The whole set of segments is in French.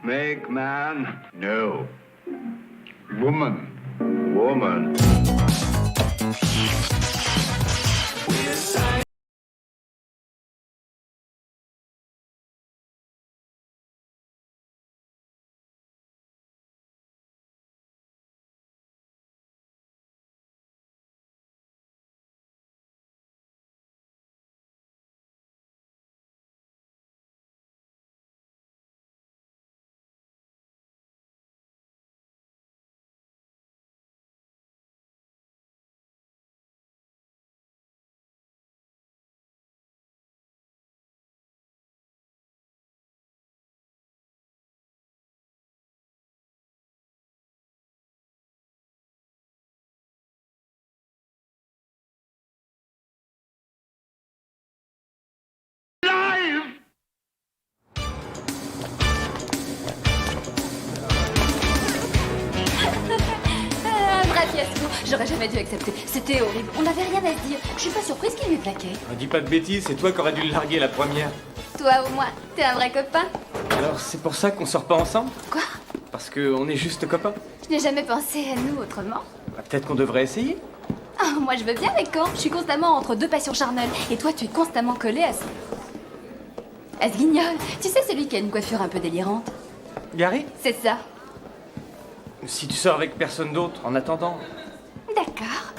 Make man. No. Woman. Woman. Un vrai fiasco. J'aurais jamais dû accepter. C'était horrible. On n'avait rien à se dire. Je suis pas surprise qu'il lui ait plaqué. Dis pas de bêtises, c'est toi qui aurais dû le larguer la première. Toi au moins, t'es un vrai copain. Alors c'est pour ça qu'on sort pas ensemble? Quoi? Parce qu'on est juste copains. Je n'ai jamais pensé à nous autrement. Peut-être qu'on devrait essayer. Ah, moi je veux bien, mais quand? Je suis constamment entre deux passions charnelles. Et toi, tu es constamment collé à ce... à ce guignol. Tu sais, celui qui a une coiffure un peu délirante. Gary? C'est ça. Si tu sors avec personne d'autre en attendant. D'accord.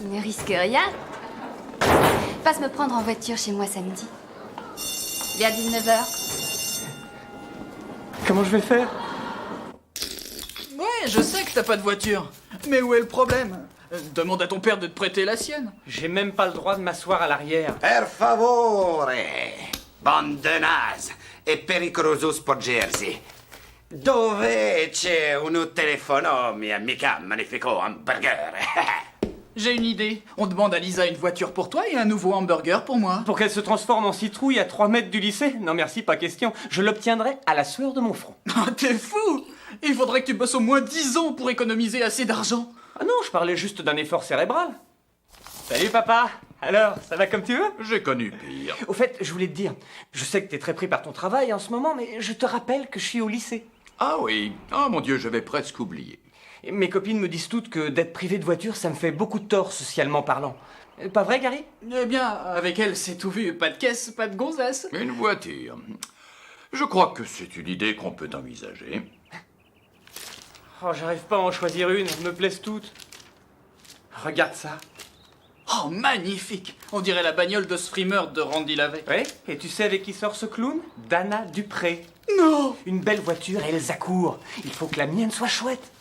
Je ne risque rien. Passe me prendre en voiture chez moi samedi. Vers 19h. Comment je vais faire? Ouais, je sais que t'as pas de voiture. Mais où est le problème? Demande à ton père de te prêter la sienne. J'ai même pas le droit de m'asseoir à l'arrière. Per favore, bande de nazes e pericoloso sporgersi. Dove c'è un telefono, mio amica magnifico hamburger? J'ai une idée. On demande à Lisa une voiture pour toi et un nouveau hamburger pour moi. Pour qu'elle se transforme en citrouille à 3 mètres du lycée? Non merci, pas question. Je l'obtiendrai à la sueur de mon front. Ah, t'es fou! Il faudrait que tu bosses au moins 10 ans pour économiser assez d'argent. Ah non, je parlais juste d'un effort cérébral. Salut papa. Alors, ça va comme tu veux? J'ai connu pire. Au fait, je voulais te dire, je sais que t'es très pris par ton travail en ce moment, mais je te rappelle que je suis au lycée. Ah oui. Ah mon Dieu, j'avais presque oublié. Et mes copines me disent toutes que d'être privé de voiture, ça me fait beaucoup de tort socialement parlant. Pas vrai, Gary? Eh bien, avec elle, c'est tout vu. Pas de caisse, pas de gonzesse. Une voiture. Je crois que c'est une idée qu'on peut envisager. Oh, j'arrive pas à en choisir une, elles me plaisent toutes. Regarde ça. Oh, magnifique! On dirait la bagnole de ce frimeur de Randy Lavey. Oui, et tu sais avec qui sort ce clown? Dana Dupré. Non! Une belle voiture et Elsa Court. Il faut que la mienne soit chouette.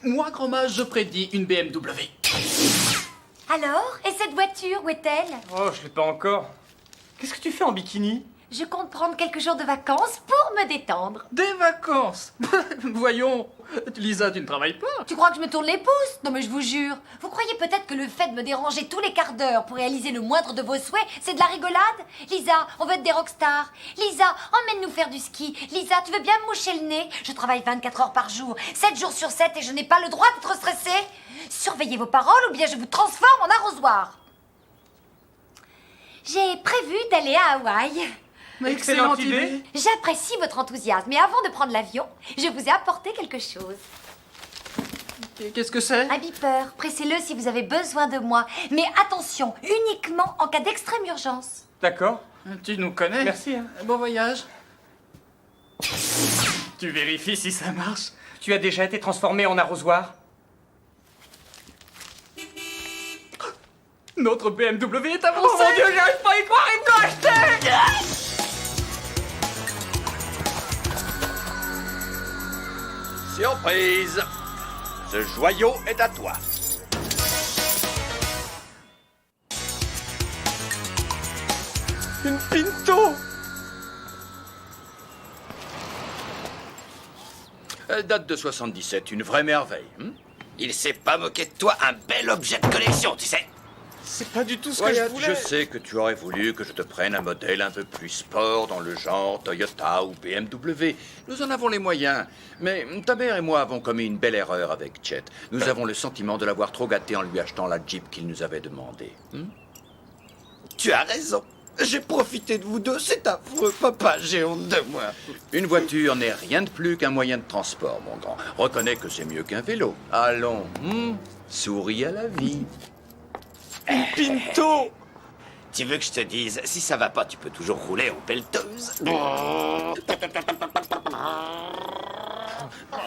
Moi, grand mage, je prédis une BMW. Alors? Et cette voiture, où est-elle? Oh, je l'ai pas encore. Qu'est-ce que tu fais en bikini? Je compte prendre quelques jours de vacances pour me détendre. Des vacances! Voyons, Lisa, tu ne travailles pas? Tu crois que je me tourne les pouces? Non mais je vous jure. Vous croyez peut-être que le fait de me déranger tous les quarts d'heure pour réaliser le moindre de vos souhaits, c'est de la rigolade? Lisa, on veut être des rockstars. Lisa, emmène-nous faire du ski. Lisa, tu veux bien me moucher le nez? Je travaille 24 heures par jour, 7 jours sur 7 et je n'ai pas le droit d'être stressée. Surveillez vos paroles ou bien je vous transforme en arrosoir. J'ai prévu d'aller à Hawaï. Excellente idée! J'apprécie votre enthousiasme, mais avant de prendre l'avion, je vous ai apporté quelque chose. Qu'est-ce que c'est? Un beeper, pressez-le si vous avez besoin de moi. Mais attention, uniquement en cas d'extrême urgence. D'accord. Tu nous connais? Merci, hein. Bon voyage. Tu vérifies si ça marche? Tu as déjà été transformé en arrosoir? Notre BMW est Oh avancée! mon Dieu, j'arrive pas à y croire, il me l'a acheté! Surprise! Ce joyau est à toi. Une Pinto! Elle date de 77, une vraie merveille. Il s'est pas moqué de toi, un bel objet de collection, tu sais. C'est pas du tout ce que je Wyatt, voulais. je sais que tu aurais voulu que je te prenne un modèle un peu plus sport dans le genre Toyota ou BMW. Nous en avons les moyens. Mais ta mère et moi avons commis une belle erreur avec Chet. Nous avons le sentiment de l'avoir trop gâté en lui achetant la Jeep qu'il nous avait demandée. Tu as raison. J'ai profité de vous deux, c'est affreux, papa, j'ai honte de moi. Une voiture n'est rien de plus qu'un moyen de transport, mon grand. Reconnais que c'est mieux qu'un vélo. Allons, souris à la vie. Pinto! Tu veux que je te dise, si ça va pas, tu peux toujours rouler en pelleteuse.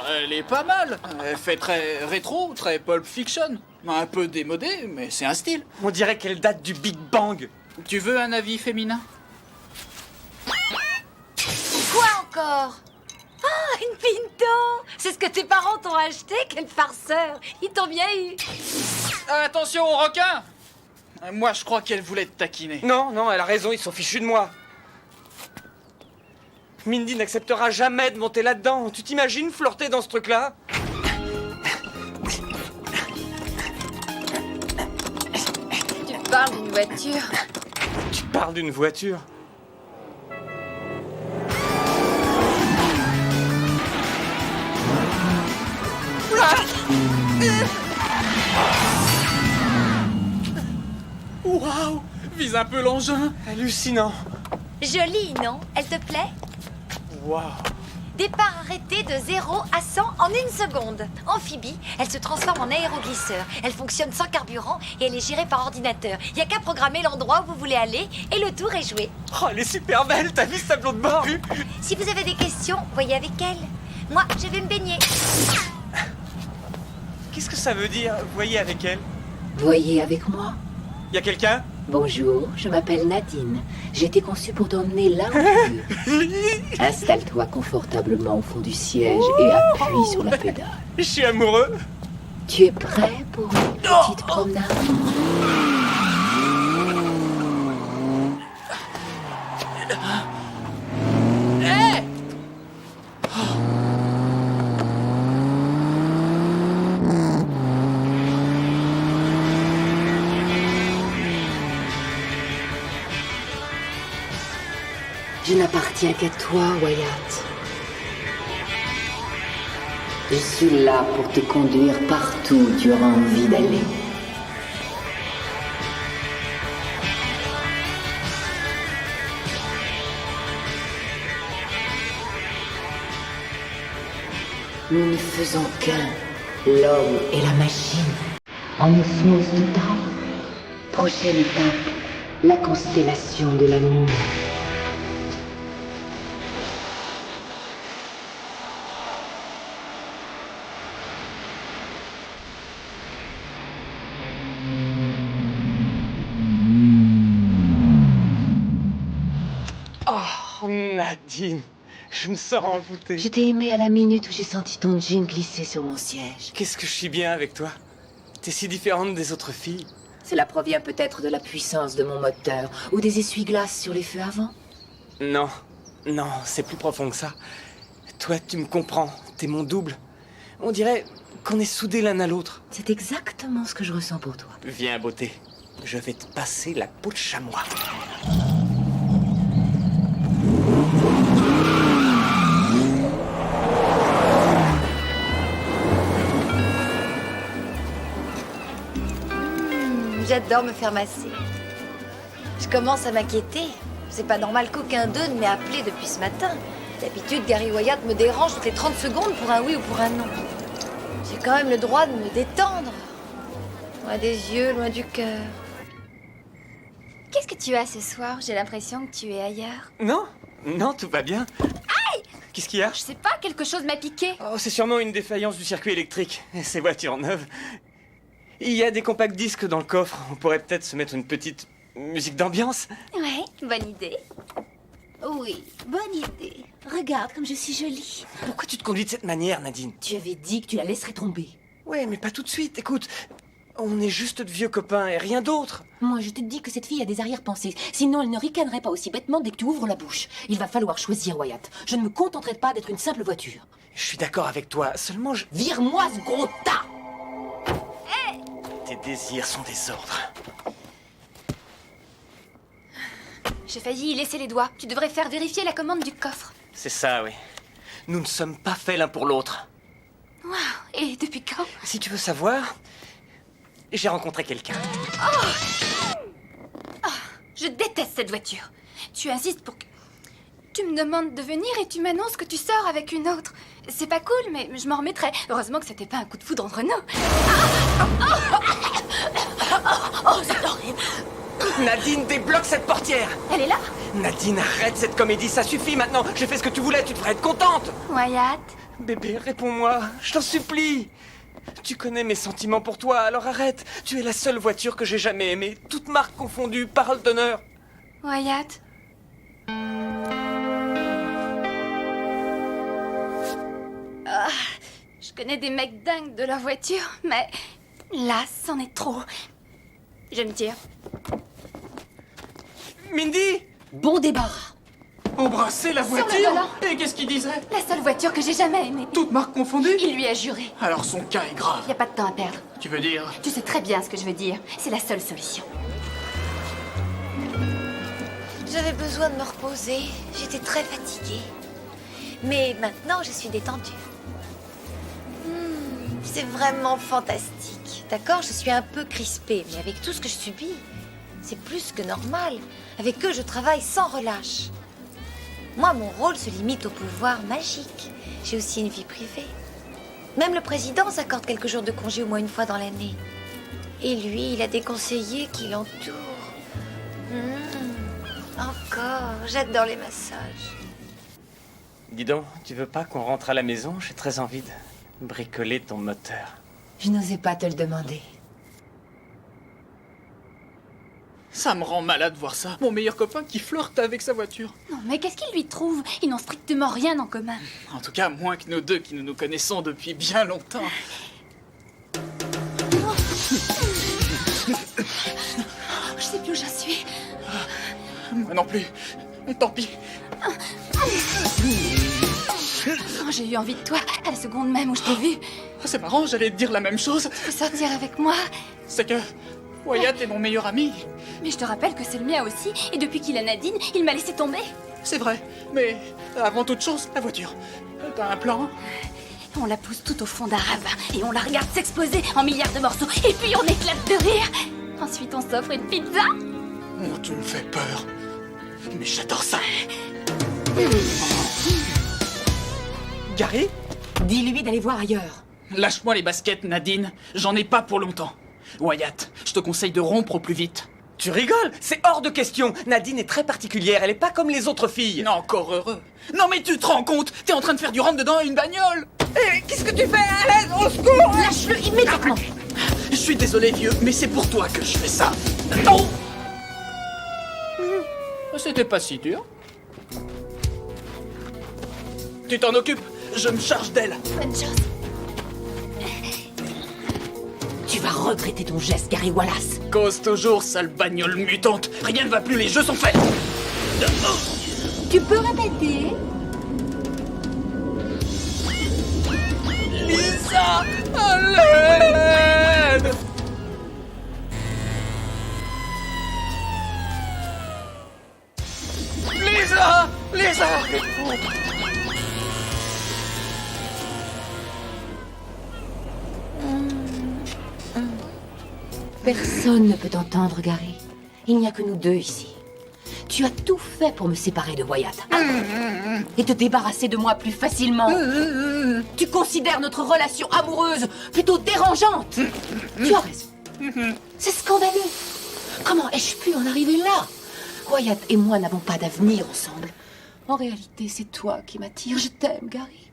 Elle est pas mal. Elle fait très rétro, très Pulp Fiction. Un peu démodé, mais c'est un style. On dirait qu'elle date du Big Bang. Tu veux un avis féminin? Quoi encore? Ah, une Pinto! C'est ce que tes parents t'ont acheté? Quel farceur! Ils t'ont bien eu! Attention au requin! Moi, je crois qu'elle voulait te taquiner. Non, non, elle a raison, ils sont fichus de moi. Mindy n'acceptera jamais de monter là-dedans. Tu t'imagines flirter dans ce truc-là? Tu parles d'une voiture. Tu parles d'une voiture. Waouh! Vise un peu l'engin. Hallucinant. Jolie, non? Elle te plaît? Waouh. Départ arrêté de 0 à 100 en 1 seconde. Amphibie, elle se transforme en aéroglisseur. Elle fonctionne sans carburant et elle est gérée par ordinateur. Il n'y a qu'à programmer l'endroit où vous voulez aller et le tour est joué. Oh, elle est super belle, t'as vu ce tableau de bord? Si vous avez des questions, voyez avec elle. Moi, je vais me baigner. Qu'est-ce que ça veut dire, voyez avec elle? Voyez avec moi. Y a quelqu'un? Bonjour, je m'appelle Nadine. J'ai été conçue pour t'emmener là où tu veux. Installe-toi confortablement au fond du siège et appuie sur la pédale. Je suis amoureux. Tu es prêt pour une petite promenade? Je n'appartiens qu'à toi, Wyatt. Je suis là pour te conduire partout où tu auras envie d'aller. Nous ne faisons qu'un, l'homme et la machine. En osmose totale. Prochaine étape, la constellation de l'amour. Oh, Nadine, je me sens envoûté. Je t'ai aimé à la minute où j'ai senti ton jean glisser sur mon siège. Qu'est-ce que je suis bien avec toi. T'es si différente des autres filles. Cela provient peut-être de la puissance de mon moteur ou des essuie-glaces sur les feux avant. Non, non, c'est plus profond que ça. Toi, tu me comprends, t'es mon double. On dirait qu'on est soudés l'un à l'autre. C'est exactement ce que je ressens pour toi. Viens, beauté, je vais te passer la peau de chamois. J'adore me faire masser. Je commence à m'inquiéter. C'est pas normal qu'aucun d'eux ne m'ait appelé depuis ce matin. D'habitude, Gary Wyatt me dérange toutes les 30 secondes pour un oui ou pour un non. J'ai quand même le droit de me détendre. Loin des yeux, loin du cœur. Qu'est-ce que tu as ce soir? J'ai l'impression que tu es ailleurs. Non, non, tout va bien. Aïe! Qu'est-ce qu'il y a? Je sais pas, quelque chose m'a piqué. Oh, c'est sûrement une défaillance du circuit électrique. Ces voitures neuves. Il y a des compacts disques dans le coffre. On pourrait peut-être se mettre une petite musique d'ambiance. Ouais, bonne idée. Oui, bonne idée. Regarde comme je suis jolie. Pourquoi tu te conduis de cette manière, Nadine? Tu avais dit que tu la laisserais tomber. Ouais, mais pas tout de suite. Écoute, on est juste de vieux copains et rien d'autre. Moi, je te dis que cette fille a des arrière-pensées. Sinon, elle ne ricanerait pas aussi bêtement dès que tu ouvres la bouche. Il va falloir choisir, Wyatt. Je ne me contenterai pas d'être une simple voiture. Je suis d'accord avec toi. Seulement, Vire-moi ce gros tas! tes désirs sont des ordres. J'ai failli y laisser les doigts. Tu devrais faire vérifier la commande du coffre. C'est ça, oui. Nous ne sommes pas faits l'un pour l'autre. Waouh, et depuis quand? Si tu veux savoir, j'ai rencontré quelqu'un. Je déteste cette voiture. Tu insistes pour que... Tu me demandes de venir et tu m'annonces que tu sors avec une autre. C'est pas cool, mais je m'en remettrai. Heureusement que c'était pas un coup de foudre entre nous. Oh, c'est horrible. Nadine, débloque cette portière. Elle est là? Nadine, arrête cette comédie, ça suffit maintenant. J'ai fait ce que tu voulais, tu devrais être contente. Wyatt? Bébé, réponds-moi, je t'en supplie. Tu connais mes sentiments pour toi, alors arrête. Tu es la seule voiture que j'ai jamais aimée, toute marque confondue, parole d'honneur. Wyatt? Ah, je connais des mecs dingues de leur voiture, mais là, c'en est trop. Je me tire. Mindy, Bon débarras. Embrasser la Sur le voiture volant. Et qu'est-ce qu'il disait? La seule voiture que j'ai jamais aimée. Toute marque confondue? Il lui a juré. Alors son cas est grave. Y a pas de temps à perdre. Tu veux dire? Tu sais très bien ce que je veux dire. C'est la seule solution. J'avais besoin de me reposer. J'étais très fatiguée. Mais maintenant, je suis détendue. C'est vraiment fantastique. D'accord, je suis un peu crispée, mais avec tout ce que je subis, c'est plus que normal. Avec eux, je travaille sans relâche. Moi, mon rôle se limite au pouvoir magique. J'ai aussi une vie privée. Même le président s'accorde quelques jours de congé au moins une fois dans l'année. Et lui, il a des conseillers qui l'entourent. Encore, j'adore les massages. dis donc, tu veux pas qu'on rentre à la maison? J'ai très envie de bricoler ton moteur. Je n'osais pas te le demander. Ça me rend malade de voir ça. Mon meilleur copain qui flirte avec sa voiture. Non, mais qu'est-ce qu'il lui trouve? Ils n'ont strictement rien en commun. En tout cas, moins que nous deux qui nous connaissons depuis bien longtemps. Je sais plus où j'en suis. Moi non plus. Tant pis. Oh, j'ai eu envie de toi à la seconde même où je t'ai vu. C'est marrant, j'allais te dire la même chose. Tu peux sortir avec moi? C'est que Wyatt est mon meilleur ami. Mais je te rappelle que c'est le mien aussi. Et depuis qu'il a Nadine, il m'a laissé tomber. C'est vrai. Mais avant toute chose, la voiture. T'as un plan? On la pousse tout au fond d'un ravin et on la regarde s'exploser en milliards de morceaux. Et puis on éclate de rire. Ensuite, on s'offre une pizza. Oh, tu me fais peur. Mais j'adore ça. Gary? Dis-lui d'aller voir ailleurs. Lâche-moi les baskets, Nadine. J'en ai pas pour longtemps. Wyatt, je te conseille de rompre au plus vite. Tu rigoles? C'est hors de question. Nadine est très particulière, elle est pas comme les autres filles. Non, encore heureux. Non mais tu te rends compte? T'es en train de faire du rentre-dedans à une bagnole. Eh, qu'est-ce que tu fais? À l'aide, au secours! Lâche-le immédiatement. Je suis désolé, vieux, mais c'est pour toi que je fais ça. Non! C'était pas si dur. Tu t'en occupes? Je me charge d'elle. Bonne chance. Tu vas regretter ton geste, Gary Wallace. Cause toujours, sale bagnole mutante. Rien ne va plus, les jeux sont faits. Tu peux répéter? Lisa! À l'aide! Lisa! Lisa! Personne ne peut t'entendre, Gary. Il n'y a que nous deux ici. Tu as tout fait pour me séparer de Wyatt. Et te débarrasser de moi plus facilement. Tu considères notre relation amoureuse plutôt dérangeante. Tu as raison. C'est scandaleux. Comment ai-je pu en arriver là? Wyatt et moi n'avons pas d'avenir ensemble. En réalité, c'est toi qui m'attires. Je t'aime, Gary.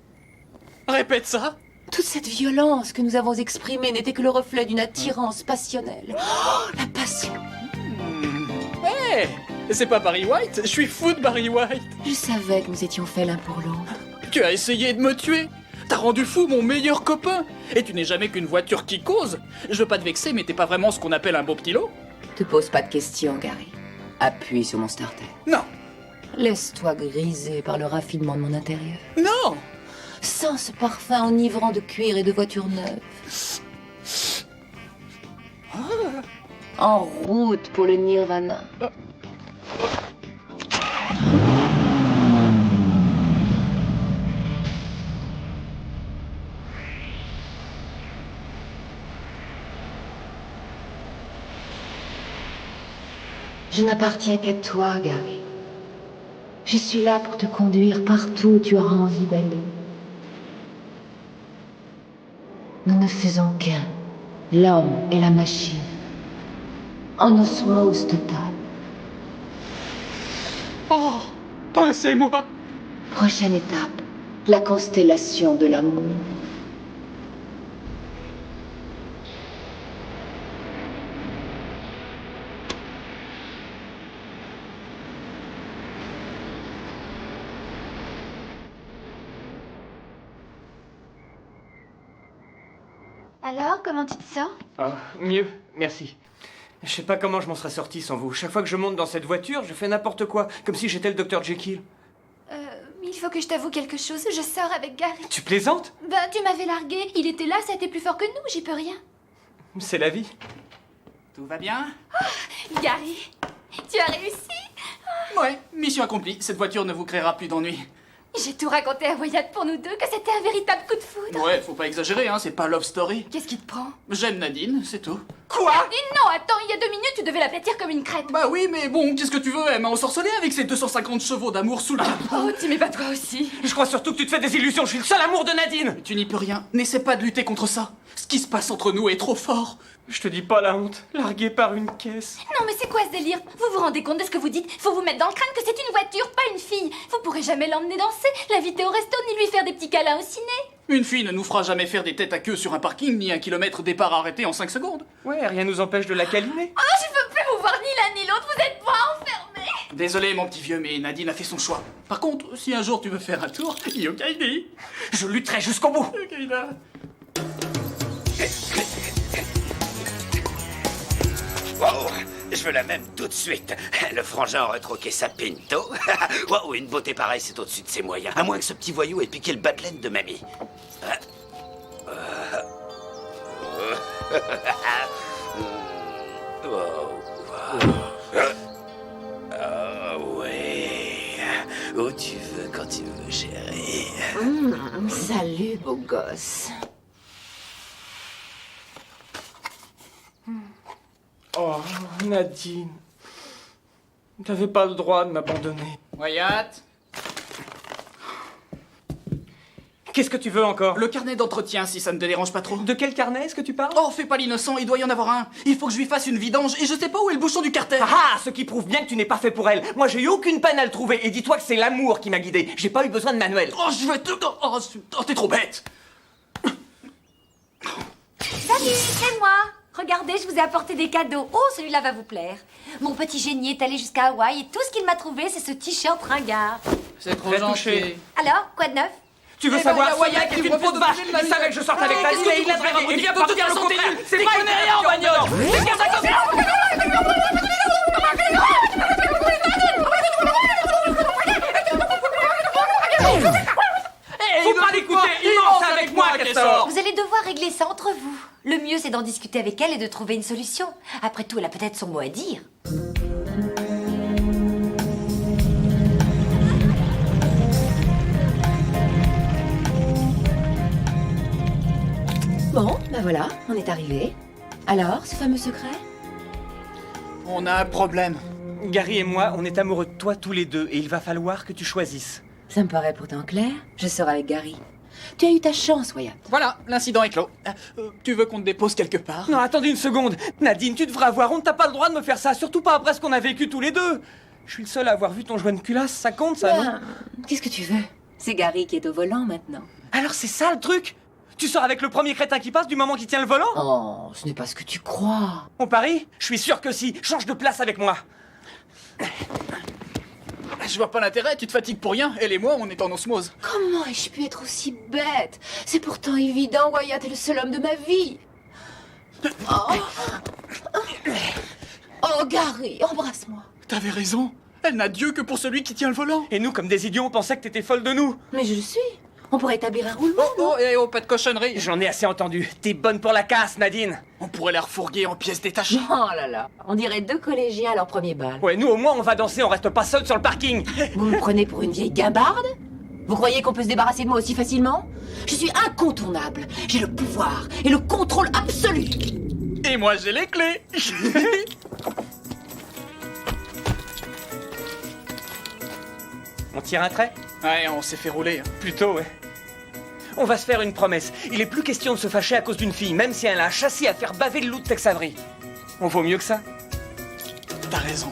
Répète ça. Toute cette violence que nous avons exprimée n'était que le reflet d'une attirance passionnelle. Oh, la passion. Hé! C'est pas Barry White? Je suis fou de Barry White. Je savais que nous étions faits l'un pour l'autre. Tu as essayé de me tuer. T'as rendu fou mon meilleur copain. Et tu n'es jamais qu'une voiture qui cause. Je veux pas te vexer, mais t'es pas vraiment ce qu'on appelle un beau petit lot. Te pose pas de questions, Gary. Appuie sur mon starter. Non. Laisse-toi griser par le raffinement de mon intérieur. Non. Sens ce parfum enivrant de cuir et de voiture neuve. En route pour le Nirvana. Je n'appartiens qu'à toi, Gary. Je suis là pour te conduire partout où tu auras envie d'aller. Nous ne faisons qu'un, l'homme et la machine, en osmose totale. Oh, passez-moi. Prochaine étape, la constellation de l'amour. Alors, comment tu te sens? Ah, mieux, merci. Je sais pas comment je m'en serais sorti sans vous. Chaque fois que je monte dans cette voiture, je fais n'importe quoi, comme si j'étais le Dr Jekyll. Il faut que je t'avoue quelque chose. Je sors avec Gary. Tu plaisantes? Ben, tu m'avais largué. Il était là, ça a été plus fort que nous, j'y peux rien. C'est la vie. Tout va bien? Gary, tu as réussi? Ouais, mission accomplie. Cette voiture ne vous créera plus d'ennuis. J'ai tout raconté à Wyatt pour nous deux, que c'était un véritable coup de foudre. Ouais, faut pas exagérer, hein, c'est pas Love Story. Qu'est-ce qui te prend? J'aime Nadine, c'est tout. Quoi? Non, attends, il y a 2 minutes, tu devais l'aplatir comme une crête. Bah oui, mais bon, qu'est-ce que tu veux? Elle m'a ensorcelé avec ses 250 chevaux d'amour sous le capot. Oh, tu m'es pas toi aussi. Je crois surtout que tu te fais des illusions. Je suis le seul amour de Nadine. Tu n'y peux rien. N'essaie pas de lutter contre ça. Ce qui se passe entre nous est trop fort. Je te dis pas la honte. Largué par une caisse. Non, mais c'est quoi ce délire? Vous vous rendez compte de ce que vous dites? Faut vous mettre dans le crâne que c'est une voiture, pas une fille. Vous pourrez jamais l'emmener danser, l'inviter au resto, ni lui faire des petits câlins au ciné. Une fille ne nous fera jamais faire des têtes à queue sur un parking, ni un kilomètre départ arrêté en 5 secondes. Ouais, rien nous empêche de la câliner. Oh, je peux plus vous voir ni l'un ni l'autre, vous êtes pas enfermés. Désolé, mon petit vieux, mais Nadine a fait son choix. Par contre, si un jour tu veux faire un tour, Yokaide. Je lutterai jusqu'au bout. Yokaida. Wow, je veux la même tout de suite. Le frangin aurait troqué sa Pinto. Wow, une beauté pareille, c'est au-dessus de ses moyens. À moins que ce petit voyou ait piqué le bas de laine de mamie. Ah ouais. Où tu veux, quand tu veux, chérie. Salut, beau gosse. Oh, Nadine. T'avais pas le droit de m'abandonner. Wyatt, Qu'est-ce que tu veux encore? le carnet d'entretien, si ça ne te dérange pas trop. De quel carnet est-ce que tu parles? Oh, fais pas l'innocent, il doit y en avoir un. Il faut que je lui fasse une vidange et je sais pas où est le bouchon du carter. Ah, ce qui prouve bien que tu n'es pas fait pour elle. Moi, j'ai eu aucune peine à le trouver. Et dis-toi que c'est l'amour qui m'a guidé. J'ai pas eu besoin de manuel. Oh, je vais te... Oh, t'es trop bête. Salut, c'est moi. Regardez, je vous ai apporté des cadeaux. Oh, celui-là va vous plaire. Mon petit génie est allé jusqu'à Hawaï et tout ce qu'il m'a trouvé, c'est ce t-shirt ringard. C'est trop Très gentil. touché. Alors, quoi de neuf? Tu veux Eh ben, savoir y a si Wyatt Wyatt qui est une refuse fausse de vache? donner le Il savait que je sortais avec Ah, Nadine qu'est-ce que et il a tu dragué. fais, Il vient de pas toute te dire le façon, contraire. t'es C'est nul. pas T'y une connais rien en bagnole. Faut pas l'écouter. Il ment, c'est avec moi qu'elle sort. Vous allez devoir régler ça entre vous. Le mieux, c'est d'en discuter avec elle et de trouver une solution. Après tout, elle a peut-être son mot à dire. Bon, ben voilà, on est arrivé. Alors, ce fameux secret? On a un problème. Gary et moi, on est amoureux de toi tous les deux et il va falloir que tu choisisses. Ça me paraît pourtant clair. Je sors avec Gary. Tu as eu ta chance, Wyatt. Voilà, l'incident est clos. Tu veux qu'on te dépose quelque part? Non, attendez une seconde. Nadine, tu devrais avoir honte. T'as pas le droit de me faire ça. Surtout pas après ce qu'on a vécu tous les deux. Je suis le seul à avoir vu ton joint de culasse. Ça compte, ça, non? Ben, qu'est-ce que tu veux? C'est Gary qui est au volant maintenant. Alors c'est ça le truc? Tu sors avec le premier crétin qui passe du moment qu'il tient le volant? Oh, ce n'est pas ce que tu crois. On parie? Je suis sûr que si. Change de place avec moi. Je vois pas l'intérêt, tu te fatigues pour rien. Elle et moi, on est en osmose. Comment ai-je pu être aussi bête? C'est pourtant évident, Wyatt est le seul homme de ma vie. Oh, Gary, embrasse-moi. T'avais raison. Elle n'a Dieu que pour celui qui tient le volant. Et nous, comme des idiots, on pensait que t'étais folle de nous. Mais je le suis. On pourrait établir un roulement. Pas de cochonnerie. J'en ai assez entendu. T'es bonne pour la casse, Nadine. On pourrait la refourguer en pièces détachées. Oh là là, on dirait 2 collégiens à leur premier bal. Ouais, nous au moins on va danser, on reste pas seul sur le parking. Vous me prenez pour une vieille guimbarde? Vous croyez qu'on peut se débarrasser de moi aussi facilement? Je suis incontournable. J'ai le pouvoir et le contrôle absolu. Et moi, j'ai les clés. On tire un trait? Ouais, on s'est fait rouler. Hein. Plutôt, ouais. On va se faire une promesse. Il est plus question de se fâcher à cause d'une fille, même si elle a un châssis à faire baver le loup de Tex Avery. On vaut mieux que ça. T'as raison.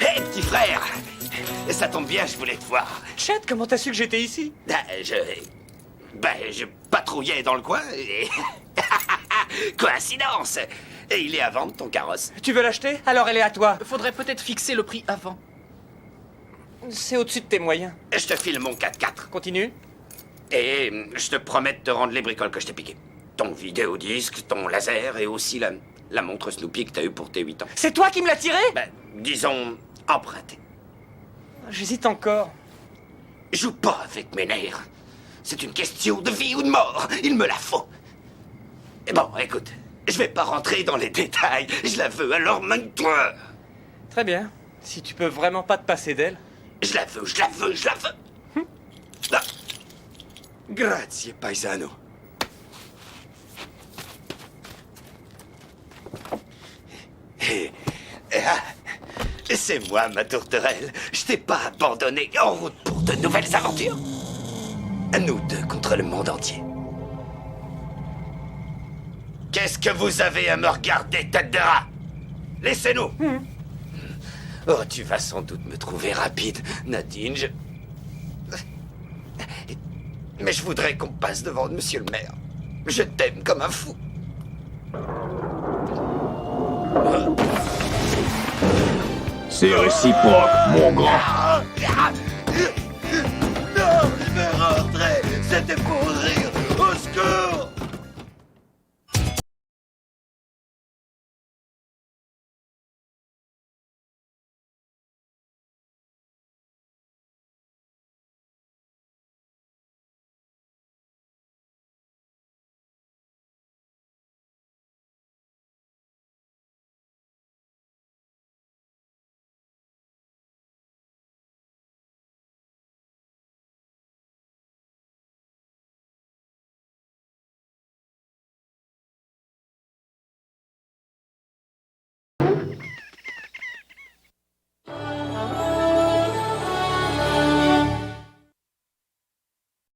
Hé, petit frère! Ça tombe bien, je voulais te voir. Chet, comment t'as su que j'étais ici? Je patrouillais dans le coin et... Coïncidence! Et il est à vendre, ton carrosse. Tu veux l'acheter? Alors elle est à toi. Faudrait peut-être fixer le prix avant. C'est au-dessus de tes moyens. Je te file mon 4x4. Continue. Et je te promets de te rendre les bricoles que je t'ai piquées. Ton vidéodisque, ton laser et aussi la montre Snoopy que t'as eue pour tes 8 ans. C'est toi qui me l'as tiré? Disons, emprunté. J'hésite encore. Joue pas avec mes nerfs. C'est une question de vie ou de mort. Il me la faut. Et bon, écoute, je vais pas rentrer dans les détails. Je la veux, alors manque-toi. Très bien. Si tu peux vraiment pas te passer d'elle. Je la veux, je la veux, je la veux. Ah. Grazie, paesano. C'est moi, ma tourterelle. Je t'ai pas abandonné en route pour de nouvelles aventures. Nous deux contre le monde entier. Qu'est-ce que vous avez à me regarder, tête de rat? Laissez-nous. Oh, tu vas sans doute me trouver rapide, Nadine. Mais je voudrais qu'on passe devant monsieur le maire. Je t'aime comme un fou. C'est réciproque, mon grand. Non, je veux rentrer. C'était pour rire.